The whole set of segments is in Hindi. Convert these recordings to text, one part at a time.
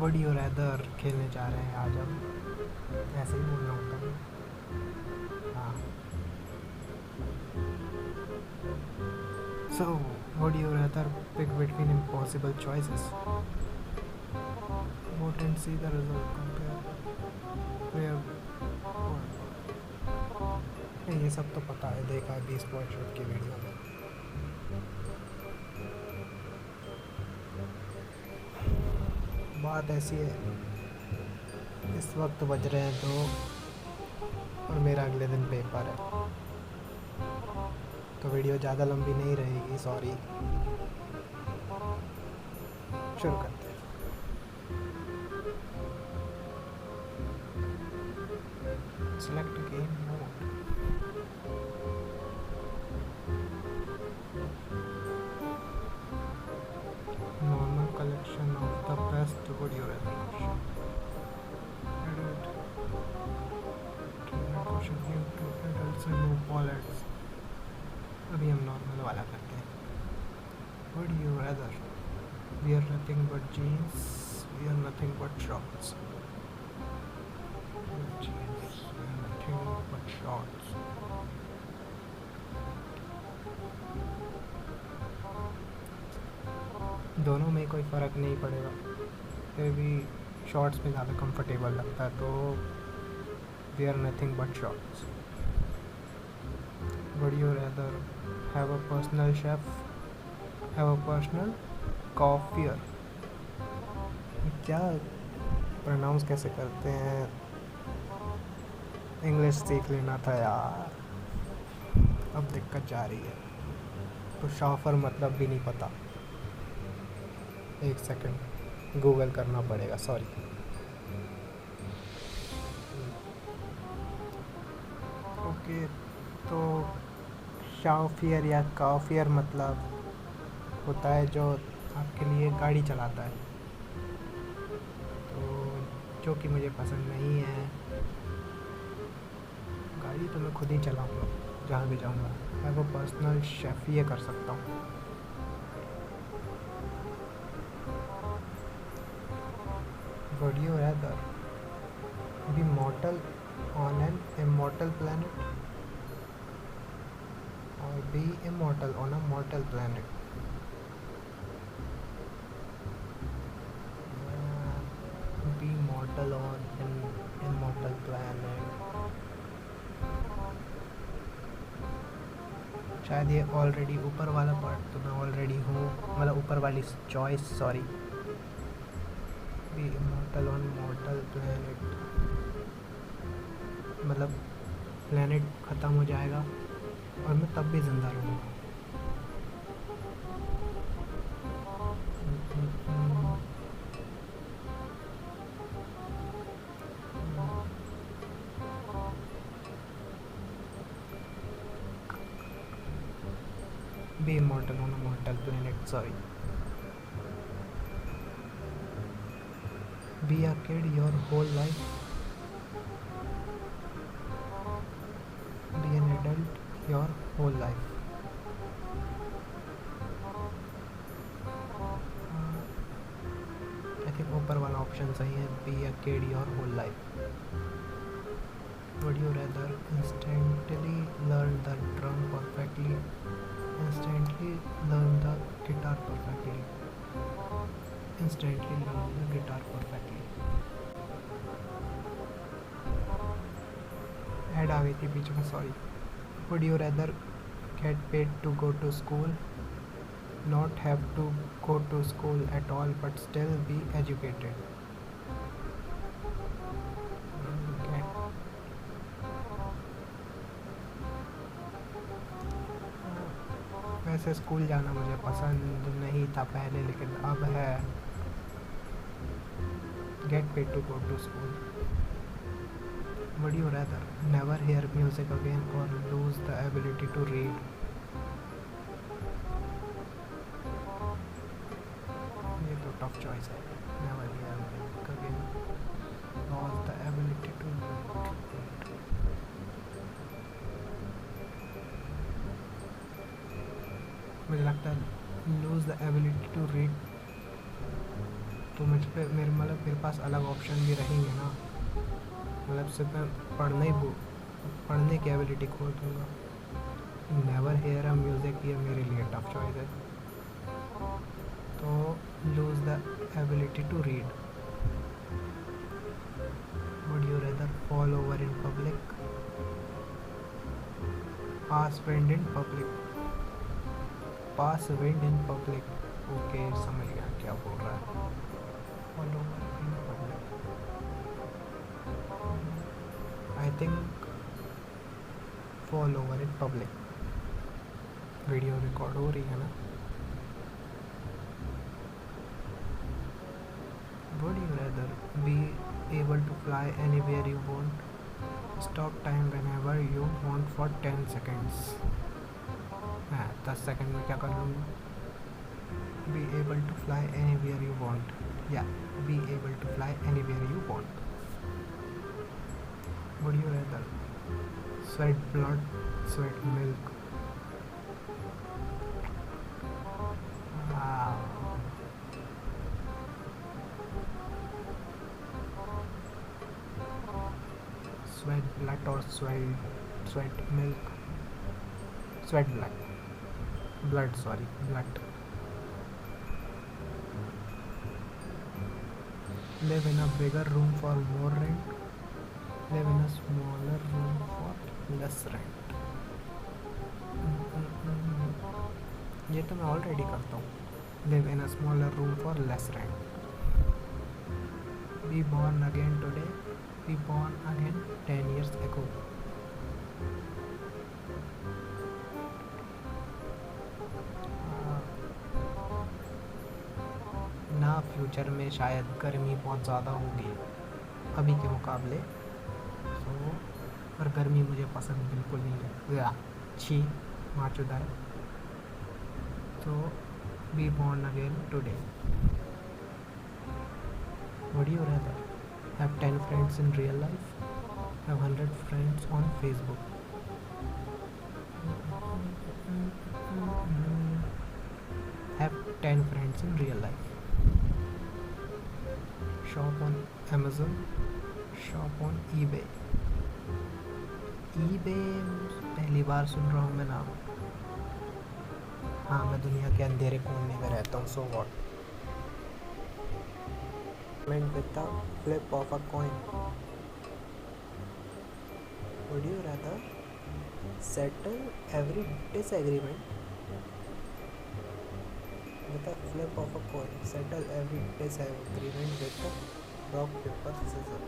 वुड यू रैदर खेलने जा रहे हैं आज हम। ऐसे ही बोलना होता है। हाँ। So, would you rather pick between impossible choices? Vote and see the result. Compare. Prayer. नहीं, ये सब तो पता है, देखा है 20 पॉइंट शूट की वीडियो में। बात ऐसी है, इस वक्त बज रहे हैं 2 और मेरा अगले दिन पेपर है, तो वीडियो ज़्यादा लंबी नहीं रहेगी, सॉरी। शुरू करते हैं। Select game mode. Normal collection of the best would you rather question. Edit question give to adults remove all ads. अभी हम नॉर्मल वाला करते हैं। Would you rather wear nothing but jeans, wear nothing but shorts? Jeans, wear nothing but shorts. दोनों में कोई फ़र्क नहीं पड़ेगा, फिर भी शॉर्ट्स में ज़्यादा कंफर्टेबल लगता है, तो wear nothing but shorts. Would you rather have a personal chef, have a personal कॉफियर? क्या प्रोनाउंस कैसे करते हैं? इंग्लिश सीख लेना था यार, अब दिक्कत जा रही है। तो शॉफर मतलब भी नहीं पता, 1 सेकंड गूगल करना पड़ेगा, सॉरी। ओके, तो शॉफियर या कॉफियर मतलब होता है जो आपके लिए गाड़ी चलाता है, तो जो कि मुझे पसंद नहीं है। गाड़ी तो मैं खुद ही चलाऊँगा जहाँ भी जाऊँगा। मैं वो पर्सनल शेफ़ ये कर सकता हूँ। Would you rather be mortal on an immortal planet और be immortal on a mortal planet? Be mortal on an immortal planet। शायद ये ऑलरेडी ऊपर वाला पार्ट तो मैं ऑलरेडी हूँ, मतलब ऊपर वाली choice, sorry. Be immortal on mortal planet मतलब प्लैनेट ख़त्म हो जाएगा और मैं तब भी ज़िंदा रहूँगा। Be immortal on a mortal planet, sorry। Be a kid your whole life, be an adult your whole life। I think ऊपर वाला ऑप्शन सही है, be a kid your whole life। Would you rather instantly learn the drum perfectly, instantly learn the guitar perfectly, instantly learn the guitar perfectly? Ad आ गई थी बीच में, sorry. Would you rather get paid to go to school, not have to go to school at all but still be educated? वैसे स्कूल जाना मुझे पसंद नहीं था पहले, लेकिन अब है। Get paid to go to school. Would you rather never hear music again और lose the ability to read? ये तो टफ चॉइस है। Never hear music again, lose the ability to read. मुझे लगता है lose the ability to read तो मुझ पे मेरे पास अलग ऑप्शन भी रहेंगे ना। मतलब सिर्फ मैं पढ़ने की एबिलिटी खो दूँगा। नेवर हेयर अ म्यूज़िक, ये मेरे लिए टफ चॉइस है। तो lose the ability to read. Would you rather fall over in public, pass wind in public, pass wind in public. Okay, समझ गया क्या बोल रहा है। Fall over in public, I think fall over in public. Video record हो रही है ना। Would you rather be able to fly anywhere you want, stop time whenever you want for 10 seconds? हाँ, 10 सेकंड में क्या कर लूँगा? Be able to fly anywhere you want. Yeah, be able to fly anywhere you want. Would you rather sweat blood, sweat milk? Sweat blood or sweat milk? Sweat blood, sorry, blood. Live in a bigger room for more rent, live in a smaller room for less rent. ये तो मैं ऑलरेडी करता हूँ। Live in a smaller room for less rent. Be born again today, be born again 10 years ago. ना फ्यूचर में शायद गर्मी बहुत ज़्यादा होगी अभी के मुकाबले, तो पर गर्मी मुझे पसंद बिल्कुल नहीं है, छी माचुदा है। तो be born again today. Would you rather have 10 friends in real life, have 100 friends on Facebook? Have 10 friends in real life, shop on Amazon, shop on eBay. eBay पहली बार सुन रहा हूँ मैं नाम। हाँ, मैं दुनिया के अंधेरे कोने में रहता हूँ, so what? Payment with the flip of a coin. Would you rather settle every disagreement with a flip of a coin, settle every disagreement with a rock paper scissors?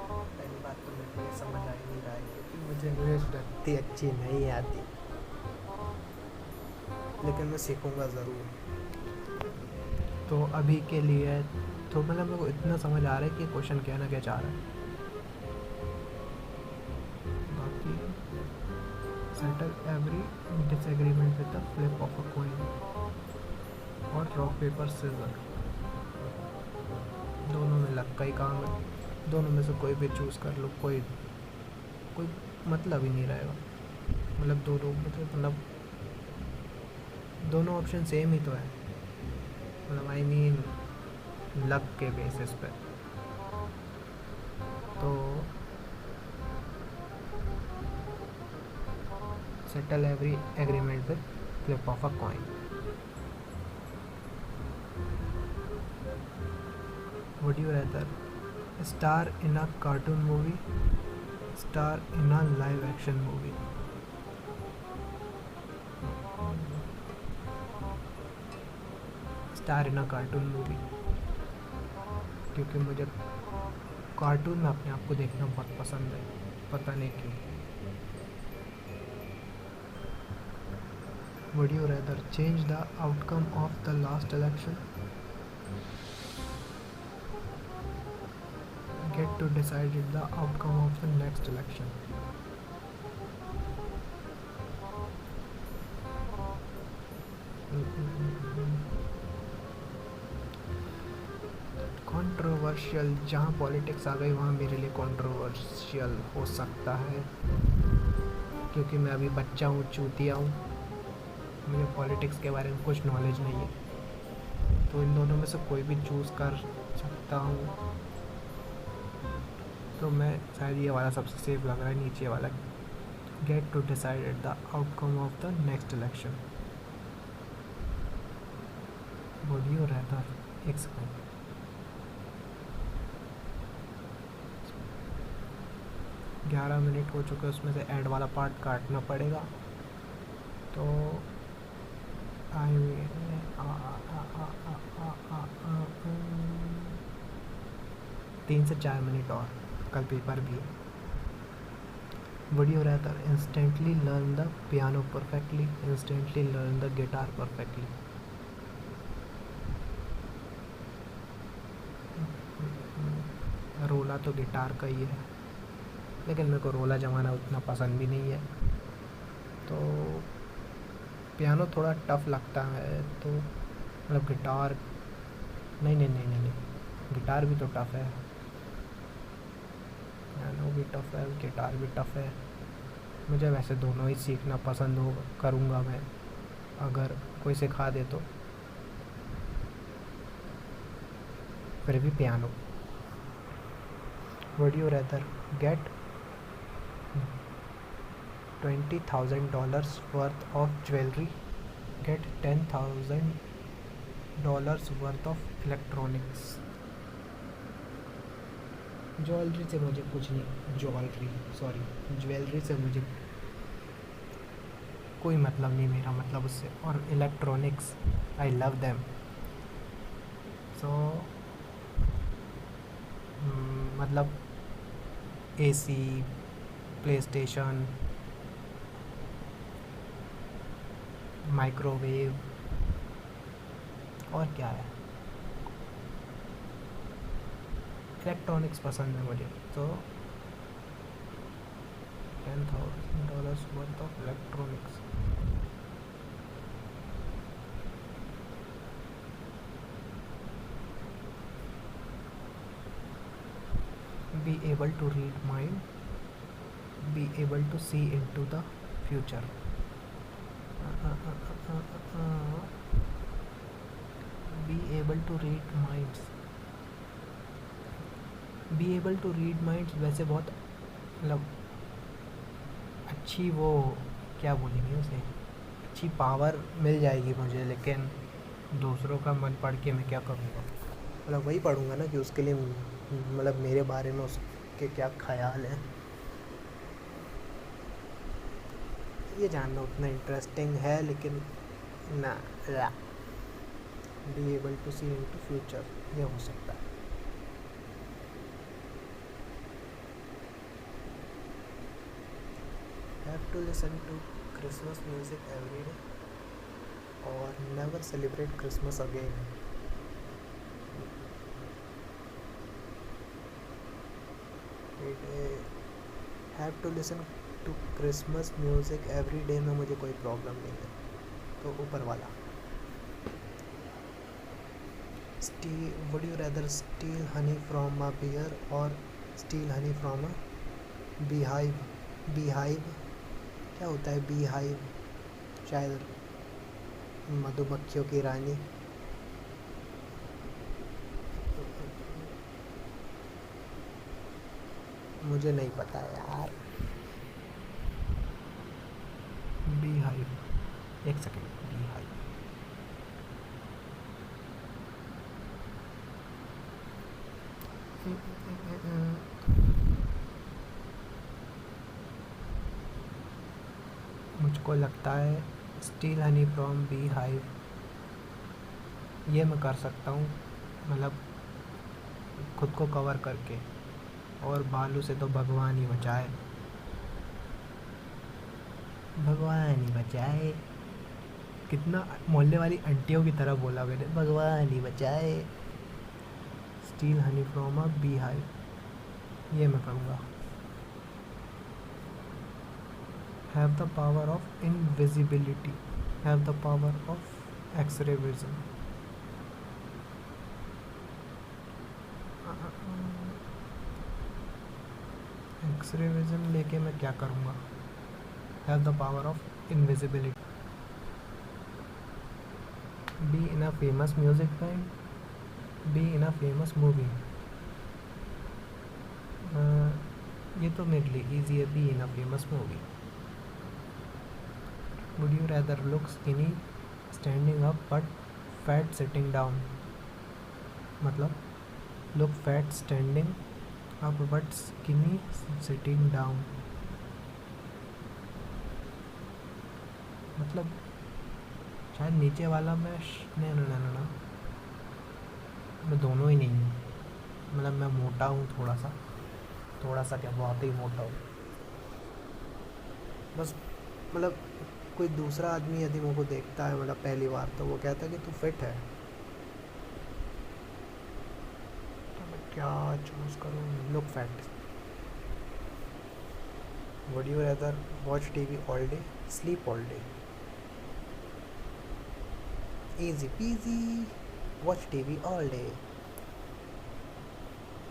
पहली बात तो मेरे को ये समझ आ ही नहीं रहा है क्योंकि मुझे इंग्लिश इतनी अच्छी नहीं आती, लेकिन मैं सीखूंगा ज़रूर। तो अभी के लिए तो मतलब मेरे को इतना समझ आ रहा है कि क्वेश्चन क्या ना क्या चाह रहा है। बाकी settle every disagreement with the flip of a coin और रॉक पेपर सिजर, दोनों में लग का ही काम है। दोनों में से कोई भी चूज़ कर लो, कोई मतलब ही नहीं रहेगा। मतलब मतलब दोनों ऑप्शन सेम ही तो है, मतलब आई मीन लक के बेसिस पे। तो settle every agreement with flip of a coin. Would you rather star in a cartoon movie, star in a live action movie? Star in a cartoon movie, क्योंकि मुझे कार्टून में अपने आप को देखना बहुत पसंद है, पता नहीं क्यों। Would you rather change the outcome of the last election, get to decide the outcome of the next election? Controversial, जहाँ पॉलिटिक्स आ गई वहाँ मेरे लिए कंट्रोवर्शियल हो सकता है, क्योंकि मैं अभी बच्चा हूँ, चूतिया हूँ, मुझे पॉलिटिक्स के बारे में कुछ नॉलेज नहीं है। तो इन दोनों में से कोई भी चूज़ कर सकता हूँ। तो मैं शायद ये वाला सबसे सेफ लग रहा है, नीचे वाला। Get to decide the outcome of the next election. बोलियो रहता एक सेकेंड। ग्यारह मिनट हो चुके, उसमें से ऐड वाला पार्ट काटना पड़ेगा। तो आई 3 से 4 मिनट और, कल पेपर भी है। वीडियो रहता है instantly learn the piano perfectly, instantly learn the guitar perfectly. रोला तो गिटार का ही है, लेकिन मेरे को रोला जमाना उतना पसंद भी नहीं है। तो पियानो थोड़ा टफ लगता है, तो मतलब गिटार नहीं, गिटार भी तो टफ है, पियानो भी टफ है, गिटार भी टफ है। मुझे वैसे दोनों ही सीखना पसंद हो करूँगा मैं, अगर कोई सिखा दे तो। फिर भी piano. Would you rather get $20,000 worth of jewellery, get $10,000 worth of electronics. Jewellery से मुझे कुछ नहीं, ज्वेलरी से मुझे कोई मतलब नहीं, मेरा मतलब उससे। और इलेक्ट्रॉनिक्स, आई लव देम। सो मतलब एसी, प्लेस्टेशन, माइक्रोवेव, और क्या है, इलेक्ट्रॉनिक्स पसंद है मुझे। तो $10,000 worth of electronics. Be able to read mind, be able to see into the future. Be able to read minds. Be able to read minds वैसे बहुत मतलब अच्छी, वो क्या बोलेंगे उसे, अच्छी पावर मिल जाएगी मुझे, लेकिन दूसरों का मन पढ़ के मैं क्या करूँगा। मतलब वही पढ़ूँगा ना कि उसके लिए मतलब मेरे बारे में उसके क्या ख्याल है, ये जानना उतना इंटरेस्टिंग है। लेकिन ना, be able to see into future, ये हो सकता है। Have to listen to Christmas music every day और never celebrate Christmas again. Have to listen to Christmas music every day में मुझे कोई प्रॉब्लम नहीं है। तो ऊपर वाला, would you rather steal honey from a bear और steal honey from a beehive. Beehive क्या होता है? बीहाइव शायद मधुमक्खियों की रानी। मुझे नहीं पता यार। बीहाइव, एक सेकेंड, बीहाइव। मुझको लगता है स्टील हनी फ्रॉम बीहाइव, ये मैं कर सकता हूँ, मतलब खुद को कवर करके। और बालू से तो भगवान ही बचाए, भगवान ही बचाए। कितना मोहल्ले वाली आंटियों की तरह बोला मैंने, भगवान ही बचाए। Steal honey from a beehive, ये मैं करूँगा। Have the power of invisibility, have the power of x ray vision. X ray vision लेके मैं क्या करूँगा? Have the power of invisibility. Be in a famous music band, be in a famous movie. ये तो मेरे लिए ईजी है, be in a famous movie. Would you rather look skinny standing up but fat sitting down? मतलब look fat standing up but skinny sitting down, मतलब शायद नीचे वाला मैं नहीं ना ना ना ना, मैं दोनों ही नहीं हूँ। मतलब मैं मोटा हूँ थोड़ा सा क्या, बहुत ही मोटा हूँ बस। मतलब कोई दूसरा आदमी यदि मेरे को देखता है मतलब पहली बार, तो वो कहता है कि तू फिट है, तो मैं क्या चूज़ करूँ? Look fat. Would you rather watch TV all day sleep all day? Easy peasy, watch TV all day.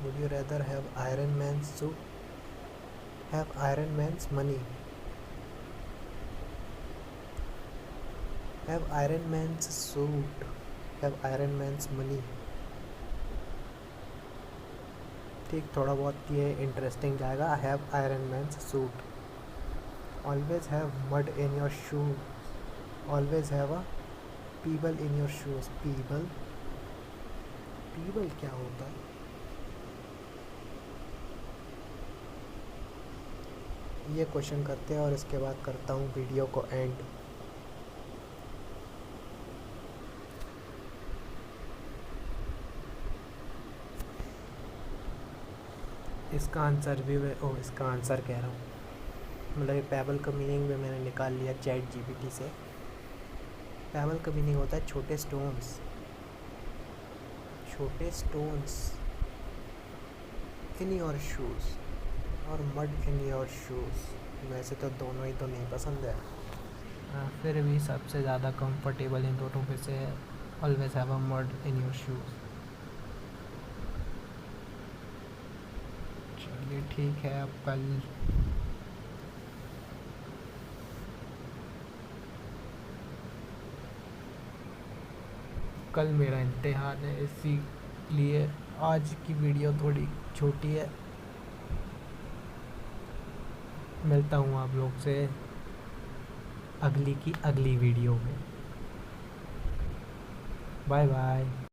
Would you rather have Iron Man suit have Iron Man's money? Have Iron Man's suit have Iron Man's money. ठीक, थोड़ा बहुत ये इंटरेस्टिंग जाएगा। Have Iron Man's suit, always have mud in your shoe, always have a pebble in your shoes. Pebble, pebble क्या होता है? ये क्वेश्चन करते हैं और इसके बाद करता हूँ वीडियो को एंड। इसका आंसर भी इसका आंसर कह रहा हूँ, मतलब पैबल का मीनिंग भी मैंने निकाल लिया चैट जीपीटी से। पैबल का मीनिंग होता है छोटे स्टोन्स, छोटे स्टोन्स इन योर शूज़ और मड इन योर शूज़। वैसे तो दोनों ही तो नहीं पसंद है, फिर भी सबसे ज़्यादा कंफर्टेबल इन दोनों में से है always have a mud in your shoes. चलिए ठीक है, अब कल मेरा इम्तिहान है, इसीलिए आज की वीडियो थोड़ी छोटी है। मिलता हूँ आप लोग से अगली वीडियो में। Bye bye.